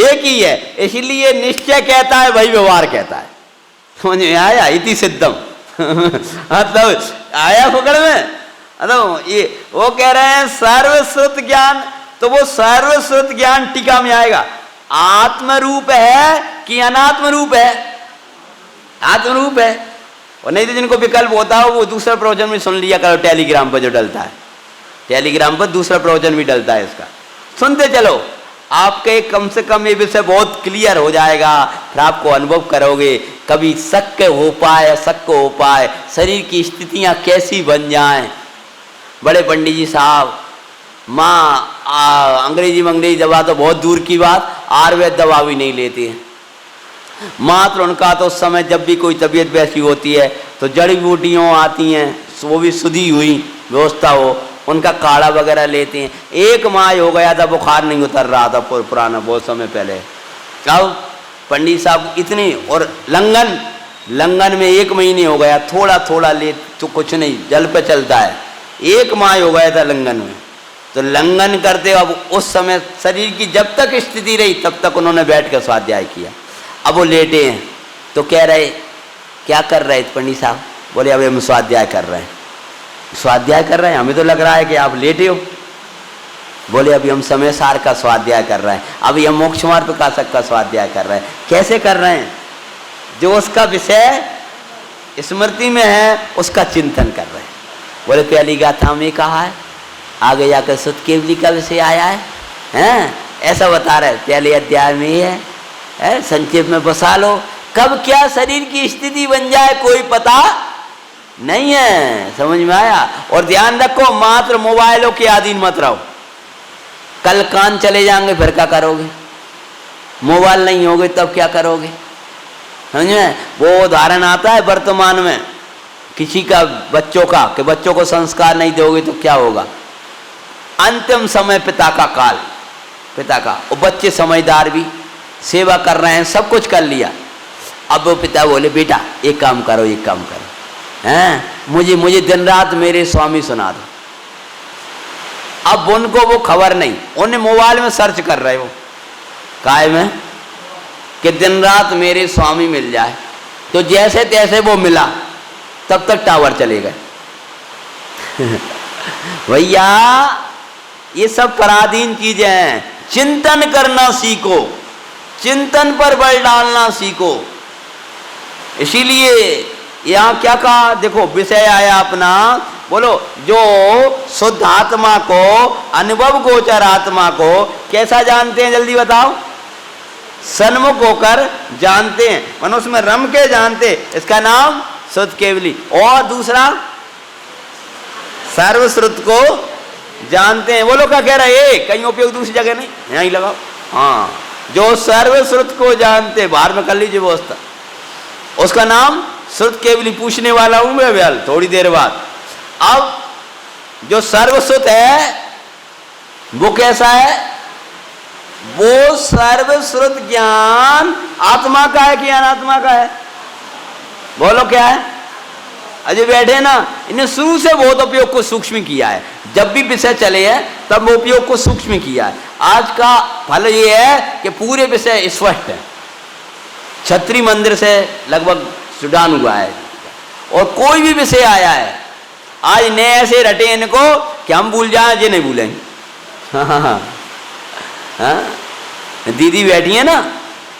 एक ही है। इसलिए निश्चय कहता है, वही व्यवहार कहता है। समझ में आया? इति सिद्धम मतलब आया पकड़ में? ये वो कह रहे हैं सर्वश्रुत ज्ञान, तो वो सर्वश्रुत ज्ञान टीका में आएगा। आत्म रूप है कि अनात्म रूप है? आत्म रूप है। और नहीं तो जिनको विकल्प होता हो वो दूसरा प्रवचन में सुन लिया करो, टेलीग्राम पर जो डलता है, टेलीग्राम पर दूसरा प्रवचन भी डलता है, इसका सुनते चलो। आपके कम से कम ये विषय बहुत क्लियर हो जाएगा, फिर आपको अनुभव करोगे। कभी शक हो पाए, अशक हो पाए, शरीर की स्थितियां कैसी बन जाएं। बड़े पंडित जी साहब अंग्रेजी दवा तो बहुत दूर की बात, आयुर्वेद दवा भी नहीं लेते हैं। मात्र उनका तो उस समय जब भी कोई तबीयत वैसी होती है तो जड़ी बूटियों आती हैं, वो भी शुद्धि हुई व्यवस्था हो, उनका काढ़ा वगैरह लेते हैं। 1 माह हो गया था, बुखार नहीं उतर रहा था, पुराना बहुत समय पहले। अब पंडित साहब इतने, और लंगन में 1 महीने हो गया, थोड़ा थोड़ा ले तो कुछ नहीं, जल पे चलता है। 1 माह हो गया था लंगन में, तो लंगन करते। अब उस समय शरीर की जब तक स्थिति रही तब तक उन्होंने बैठ कर स्वाध्याय किया। अब वो लेटे हैं तो कह रहे क्या कर रहे पंडित साहब? बोले अभी हम स्वाध्याय कर रहे हैं। स्वाध्याय कर रहे हैं? हमें तो लग रहा है कि आप लेटे हो। बोले अभी हम समय सार का स्वाध्याय कर रहे हैं, अभी हम मोक्ष मार्ग प्रकाशक का स्वाध्याय कर रहे हैं। कैसे कर रहे हैं? जो उसका विषय स्मृति में है उसका चिंतन कर रहे हैं। बोले पहली गाथा में कहा है, आगे जाकर शुद्ध केवली का विषय आया है, ऐसा बता रहे पहले अध्याय में ही है, संक्षेप में बसा लो। कब क्या शरीर की स्थिति बन जाए कोई पता नहीं है। समझ में आया? और ध्यान रखो, मात्र मोबाइलों के अधीन मत रहो। कल कान चले जाएंगे फिर क्या करोगे? मोबाइल नहीं होगे तब क्या करोगे? समझ में? वो उदाहरण आता है वर्तमान में किसी का बच्चों का, कि बच्चों को संस्कार नहीं दोगे तो क्या होगा। अंतिम समय पिता का काल, पिता का, और बच्चे समझदार भी, सेवा कर रहे हैं, सब कुछ कर लिया। अब वो पिता बोले बेटा एक काम करो, एक काम करो, हैं मुझे दिन रात मेरे स्वामी सुना दो। अब उनको वो खबर नहीं, उन्हें मोबाइल में सर्च कर रहे हो काय में कि दिन रात मेरे स्वामी मिल जाए। तो जैसे तैसे वो मिला, तब तक टावर चले गए। भैया ये सब पराधीन चीजें हैं। चिंतन करना सीखो, चिंतन पर बल डालना सीखो। इसीलिए यहाँ क्या कहा, देखो विषय आया अपना, बोलो जो शुद्ध आत्मा को, अनुभव गोचर आत्मा को कैसा जानते हैं? जल्दी बताओ। सन्मुख होकर जानते हैं, मनुष्य में रम के जानते, इसका नाम शुद्ध केवली। और दूसरा सर्वश्रुत को जानते हैं। वो लोग क्या कह रहे हैं? कहीं उपयोग दूसरी जगह नहीं, यहाँ ही लगाओ। हाँ, जो सर्वश्रुत को जानते, बाहर में कर लीजिए व्यवस्था, उसका नाम श्रुत केवली। पूछने वाला हूं मैं व्याल थोड़ी देर बाद। अब जो सर्वश्रुत है वो कैसा है? वो सर्वश्रुत ज्ञान आत्मा का है कि अनात्मा का है? बोलो क्या है? अजय बैठे ना, इन्हें शुरू से बहुत उपयोग को सूक्ष्म किया है। जब भी विषय चले हैं तब वो उपयोग को सूक्ष्म किया है। आज का फल ये है कि पूरे विषय स्पष्ट है, छत्री मंदिर से लगभग सुडान हुआ है। और कोई भी विषय आया है आज नए ऐसे रटे इनको क्या हम भूल जाए? ये नहीं भूलेंगे। हाँ हाँ हाँ हाँ, दीदी बैठी है ना,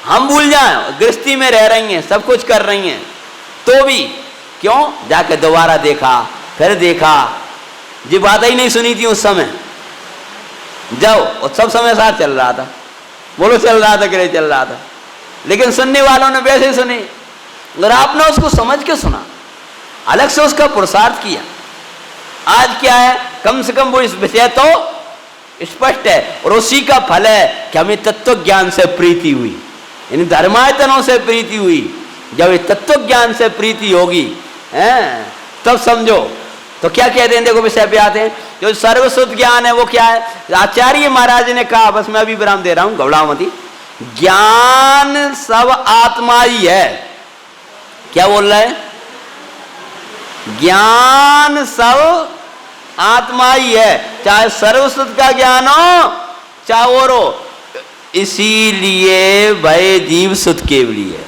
हम भूल जाएं, गृहस्थी में रह रही हैं, सब कुछ कर रही हैं, तो भी क्यों? जाके दोबारा देखा, फिर देखा। ये बात ही नहीं सुनी थी उस समय, जब उत्सव समय साथ चल रहा था, बोलो चल रहा था कि चल रहा था, लेकिन सुनने वालों ने वैसे सुने। अगर आपने उसको समझ के सुना, अलग से उसका पुरुषार्थ किया, आज क्या है, कम से कम वो इस विषय तो स्पष्ट है, और उसी का फल है कि हमें तत्व ज्ञान से प्रीति हुई, इन धर्मायतनों से प्रीति हुई। जब ये तत्व ज्ञान से प्रीति होगी तब समझो। तो क्या कहते हैं, देखो विषय पे आते हैं, जो सर्वशुद्ध ज्ञान है वो क्या है? आचार्य महाराज ने कहा, बस मैं अभी विराम दे रहा हूं, घबराओ मत, ज्ञान सब आत्मा ही है। क्या बोल रहा है? ज्ञान सब आत्मा ही है, चाहे सर्वशुद्ध का ज्ञान हो चाहे और हो। इसीलिए भय जीव सुध केवली है।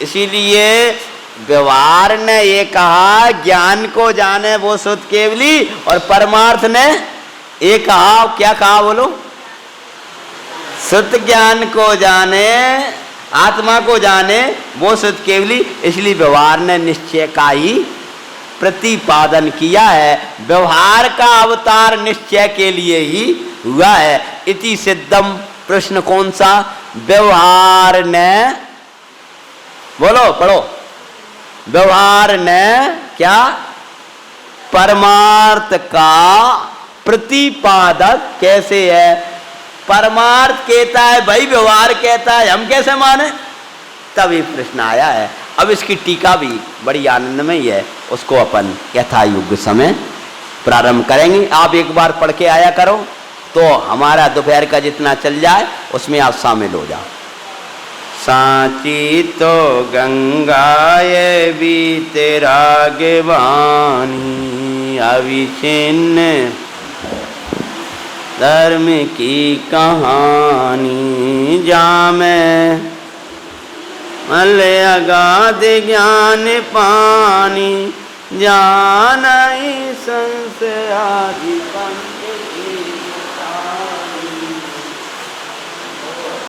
इसीलिए व्यवहार ने ये कहा ज्ञान को जाने वो सुध केवली, और परमार्थ ने ये कहा, क्या कहा बोलो? शुद्ध ज्ञान को जाने, आत्मा को जाने वो सुध केवली। इसलिए व्यवहार ने निश्चय का ही प्रतिपादन किया है। व्यवहार का अवतार निश्चय के लिए ही हुआ है। इति सिद्धम, प्रश्न कौन सा? व्यवहार ने, बोलो पढ़ो, व्यवहार ने क्या? परमार्थ का प्रतिपादक कैसे है? परमार्थ कहता है भाई, व्यवहार कहता है, हम कैसे माने? तभी प्रश्न आया है। अब इसकी टीका भी बड़ी आनंदमयी है, उसको अपन यथायोग्य समय प्रारंभ करेंगे। आप एक बार पढ़ के आया करो, तो हमारा दोपहर का जितना चल जाए उसमें आप शामिल हो जाओ। सांची तो गंगाए भी तेरा गेवानी, अविच्छिन्न धर्म की कहानी, जामे मल अगाध ज्ञान पानी, जान संशयादि